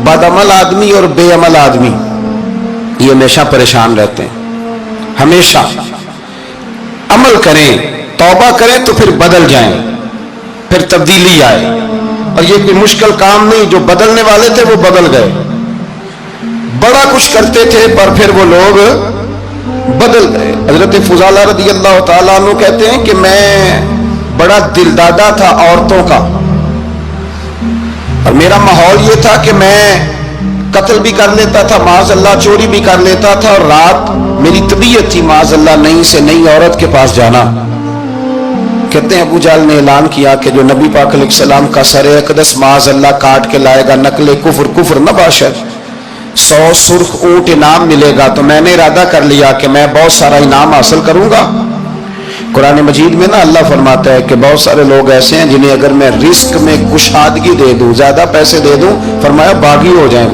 बदअमल आदमी और बेअमल आदमी ये हमेशा परेशान रहते हैं। हमेशा अमल करें, तौबा करें तो फिर बदल जाएं, फिर तब्दीली आए। और ये कोई मुश्किल काम नहीं, जो बदलने वाले थे वो बदल गए। बड़ा कुछ करते थे पर फिर वो लोग बदल गए। हजरत फुजाला रदी अल्लाह ताला अन्हु कहते हैं कि मैं बड़ा दिलदादा था औरतों का, और मेरा माहौल ये था कि मैं कत्ल भी कर लेता था, माज़अल्लाह चोरी भी कर लेता था, और रात मेरी तबीयत थी माज़अल्लाह नई से नई औरत के पास जाना। कहते हैं अबू जाल ने ऐलान किया कि जो नबी पाक अलैहिस्सलाम का सर अक़दस माज़अल्लाह काट के लाएगा, नकले कुफ्र कुफ्र न बाशर, 100 सुर्ख ऊंट इनाम मिलेगा। तो मैंने इरादा कर लिया कि मैं बहुत सारा इनाम हासिल करूंगा। कुरान मजीद में ना अल्लाह फरमाता है कि बहुत सारे लोग ऐसे हैं जिन्हें अगर मैं रिस्क में कुशादगी दे दूं, ज्यादा पैसे दे दूं, फरमाया बागी हो जाए,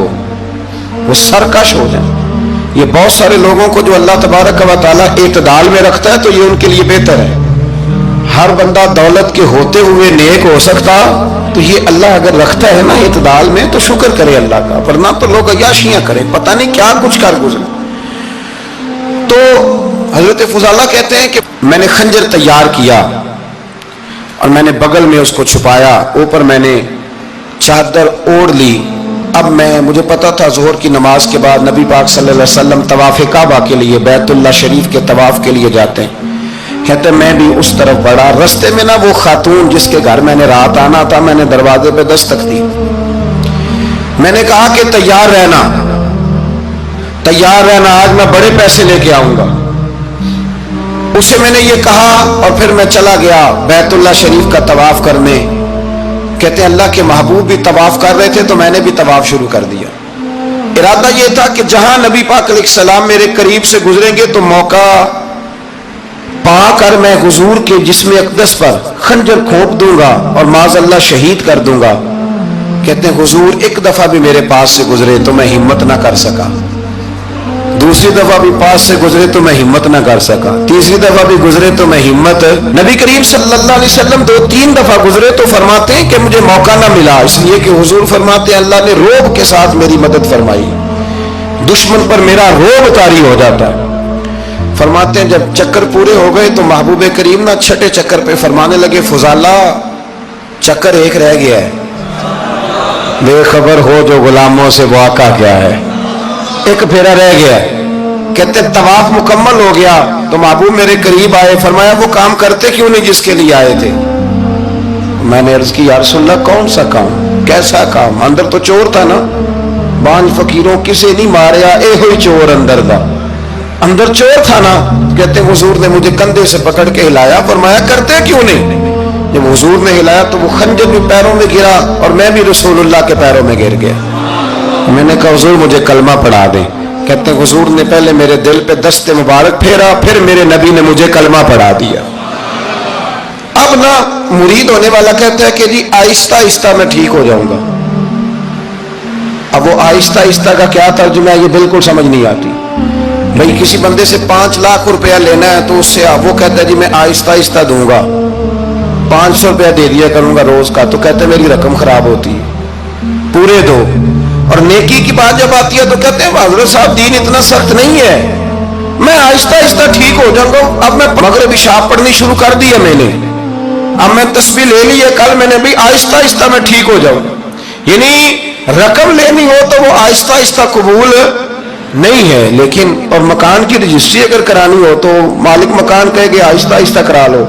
वो सरकश हो जाए। ये बहुत सारे लोगों को जो अल्लाह तबारक व तआला इत्दाल में रखता है तो ये उनके लिए बेहतर है। हर बंदा दौलत के होते हुए नेक हो सकता, तो ये अल्लाह अगर रखता है ना इत्दाल में तो शुक्र करे अल्लाह का, वरना तो लोग अयाशियां करें, पता नहीं क्या कुछ कर गुजरे। तो हजरत फुजाला कहते हैं कि मैंने खंजर तैयार किया और मैंने बगल में उसको छुपाया, ऊपर मैंने चादर ओढ़ ली। अब मुझे पता था ज़ोहर की नमाज के बाद नबी पाक सल्लल्लाहु अलैहि वसल्लम तवाफ़ काबा के लिए, बैतुल्लाह शरीफ के तवाफ़ के लिए जाते हैं। कहते मैं भी उस तरफ बढ़ा। रास्ते में ना वो खातून जिसके घर मैंने रात आना था, मैंने दरवाजे पे दस्तक दी। मैंने कहा कि तैयार रहना, तैयार रहना, आज मैं बड़े पैसे लेके आऊंगा। उससे मैंने ये कहा और फिर मैं चला गया बैतुल्लाह शरीफ का तवाफ करने। कहते हैं अल्लाह के महबूब भी तवाफ कर रहे थे तो मैंने भी तवाफ शुरू कर दिया। इरादा ये था कि जहां नबी पाक अलैहिस्सलाम मेरे करीब से गुजरेंगे तो मौका पाकर मैं हुजूर के जिस्म अक़दस पर खंजर खोप दूंगा और माज़अल्लाह शहीद कर दूंगा। कहते हैं हुजूर एक दफा भी मेरे पास से गुजरे तो मैं हिम्मत ना कर सका, दूसरी दफा भी पास से गुजरे तो मैं हिम्मत ना कर सका, तीसरी दफा भी गुजरे तो मैं हिम्मत। नबी करीम सल्लल्लाहु अलैहि वसल्लम 2-3 दफा गुजरे तो फरमाते हैं कि मुझे मौका ना मिला, इसलिए कि हुजूर फरमाते हैं अल्लाह ने रोब के साथ मेरी मदद फरमाई, दुश्मन पर मेरा रोब तारी हो जाता है। फरमाते हैं जब चक्कर पूरे हो गए तो महबूब करीम ना छठे चक्कर पे फरमाने लगे फुजाला चक्कर एक रह गया है, बेखबर हो जो गुलामों से वाक़ा क्या है, एक फेरा रह गया। कहते तवाफ मुकम्मल हो गया तो महबूब मेरे करीब आए, फरमाया वो काम करते क्यों नहीं जिसके लिए आए थे। मैंने अर्ज की या रसूलल्लाह कौन सा काम, कैसा काम? अंदर तो चोर था ना, बांझ फकीरों किसे नहीं मारिया, ए हुई चोर अंदर दा, अंदर चोर था ना। कहते हुजूर ने मुझे कंधे से पकड़ के हिलाया, फरमाया करते क्यों नहीं। जब हुजूर ने हिलाया तो वो खंजर भी पैरों में गिरा और मैं भी रसूलुल्लाह के पैरों में गिर गया। मैंने कहा हुजूर मुझे कलमा पढ़ा दे। कहते हैं हुजूर ने पहले मेरे दिल पे दस्ते मुबारक फेरा, फिर मेरे नबी ने मुझे कलमा पढ़ा दिया। अब ना मुरीद होने वाला कहता है कि जी आहिस्ता आहिस्ता मैं ठीक हो जाऊंगा। अब वो आहिस्ता आहिस्ता का क्या तर्जुमा है ये बिल्कुल समझ नहीं आती। भाई किसी बंदे से 5 लाख रुपया लेना है तो उससे वो कहता है जी मैं आहिस्ता आहिस्ता दूंगा, 500 रुपया दे दिया करूंगा रोज का, तो कहते हैं मेरी रकम खराब होती है, पूरे दो। और नेकी की बात जब आती है तो कहते हैं हज़रत साहब दीन इतना सख्त नहीं है, मैं आहिस्ता आहिस्ता ठीक हो जाऊंगा। अब मैं मगरिब इशा पढ़नी शुरू कर दी है मैंने, अब मैं तस्बीह ले ली है, कल मैंने भी आहिस्ता आहिस्ता मैं ठीक हो जाऊंगा। यानी रकम लेनी हो तो वो आहिस्ता आहिस्ता कबूल नहीं है। लेकिन और मकान की रजिस्ट्री अगर करानी हो तो मालिक मकान कहेगा आहिस्ता आहिस्ता करा लो,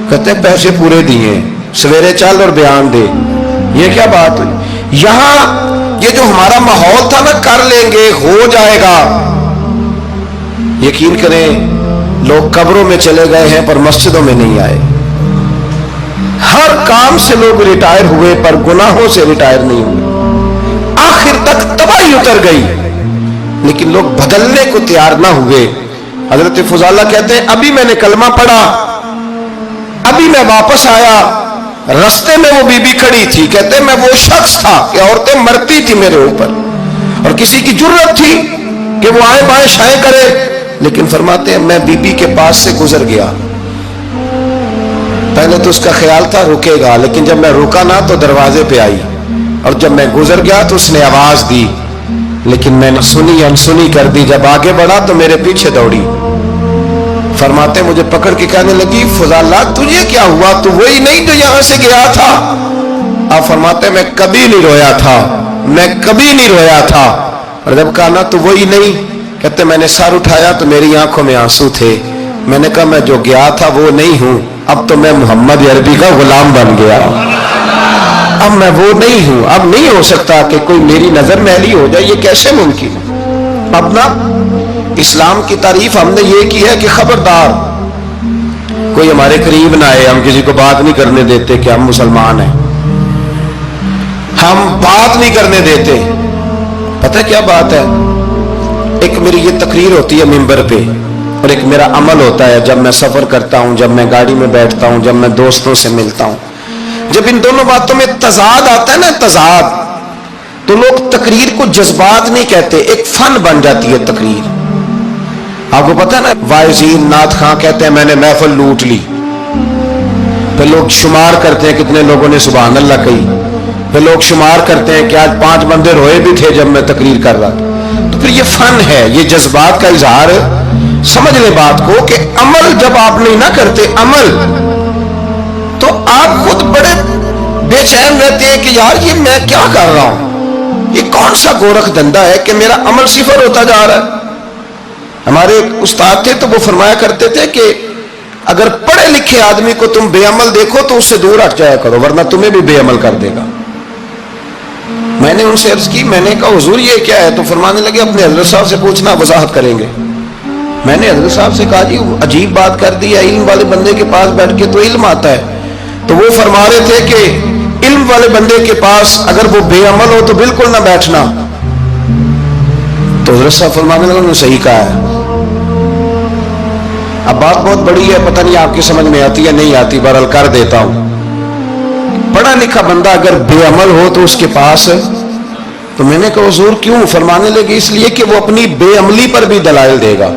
कहते हैं पैसे पूरे दिए, सवेरे चल और बयान दे। ये क्या बात हुई? यहां ये जो हमारा माहौल था ना, कर लेंगे हो जाएगा, यकीन करें लोग कब्रों में चले गए हैं पर मस्जिदों में नहीं आए। हर काम से लोग रिटायर हुए पर गुनाहों से रिटायर नहीं हुए। आखिर तक तबाही उतर गई लेकिन लोग बदलने को तैयार ना हुए। हजरत फुजाला कहते हैं अभी मैंने कलमा पढ़ा, अभी मैं वापस आया, रास्ते में वो बीबी खड़ी थी। कहते मैं वो शख्स था कि औरतें मरती थी मेरे ऊपर और किसी की जुर्रत थी कि वो आए बाएं शाएं करे, लेकिन फरमाते हैं मैं बीबी के पास से गुजर गया। पहले तो उसका ख्याल था रुकेगा, लेकिन जब मैं रुका ना तो दरवाजे पे आई اور جب میں گزر گیا تو اس نے آواز دی، لیکن میں نے سنی انسنی کر دی. جب آگے بڑھا تو میرے پیچھے دوڑی. فرماتے مجھے پکڑ کے کہنے لگی فضالہ تجھے کیا ہوا؟ تو وہی نہیں جو یہاں سے گیا تھا؟ آپ فرماتے میں کبھی نہیں رویا تھا، میں کبھی نہیں رویا تھا. اور جب کہا نا تو وہی نہیں، کہتے میں نے سر اٹھایا تو میری آنکھوں میں آنسو تھے. میں نے کہا میں جو گیا تھا وہ نہیں ہوں، اب تو میں محمد عربی کا غلام بن گیا. اب میں وہ نہیں ہوں. اب نہیں ہو سکتا کہ کوئی میری نظر میلی ہو جائے، یہ کیسے ممکن ہے؟ اب نا اسلام کی تعریف ہم نے یہ کی ہے کہ خبردار کوئی ہمارے قریب نہ آئے. ہم کسی کو بات نہیں کرنے دیتے کہ ہم مسلمان ہیں، ہم بات نہیں کرنے دیتے. پتہ کیا بات ہے؟ ایک میری یہ تقریر ہوتی ہے ممبر پہ، اور ایک میرا عمل ہوتا ہے جب میں سفر کرتا ہوں، جب میں گاڑی میں بیٹھتا ہوں، جب میں دوستوں سے ملتا ہوں. جب ان دونوں باتوں میں تضاد آتا ہے نا، تضاد، تو لوگ تقریر کو جذبات نہیں کہتے، ایک فن بن جاتی ہے تقریر. آپ کو پتہ ہے نا وائزین نعت خواں کہتے ہیں میں نے محفل لوٹ لی. پھر لوگ شمار کرتے ہیں کتنے لوگوں نے سبحان اللہ کہی. پھر لوگ شمار کرتے ہیں کہ آج 5 بندے روئے بھی تھے جب میں تقریر کر رہا تھا. تو پھر یہ فن ہے، یہ جذبات کا اظہار. سمجھ لیں بات کو کہ عمل جب آپ نہیں نہ کرتے عمل، تو آپ خود بڑے بے چین رہتے ہیں کہ یار یہ میں کیا کر رہا ہوں، یہ کون سا گورکھ دھندا ہے کہ میرا عمل صفر ہوتا جا رہا ہے. ہمارے استاد تھے تو وہ فرمایا کرتے تھے کہ اگر پڑھے لکھے آدمی کو تم بے عمل دیکھو تو اس سے دور ہٹ جایا کرو، ورنہ تمہیں بھی بے عمل کر دے گا. میں نے ان سے عرض کی، میں نے کہا حضور یہ کیا ہے؟ تو فرمانے لگے اپنے حضرت صاحب سے پوچھنا، وضاحت کریں گے. میں نے حضرت صاحب سے کہا جی عجیب بات کر دی ہے، علم والے بندے کے پاس بیٹھ کے تو علم آتا ہے. تو وہ فرما رہے تھے کہ علم والے بندے کے پاس اگر وہ بے عمل ہو تو بالکل نہ بیٹھنا. تو حضرت صاحب فرمانے لگے انہوں نے صحیح کہا ہے. اب بات بہت بڑی ہے، پتہ نہیں آپ کی سمجھ میں آتی ہے نہیں آتی، بہرحال کر دیتا ہوں. پڑھا لکھا بندہ اگر بے عمل ہو تو اس کے پاس، تو میں نے کہا حضور کیوں؟ فرمانے لگے اس لیے کہ وہ اپنی بے عملی پر بھی دلائل دے گا.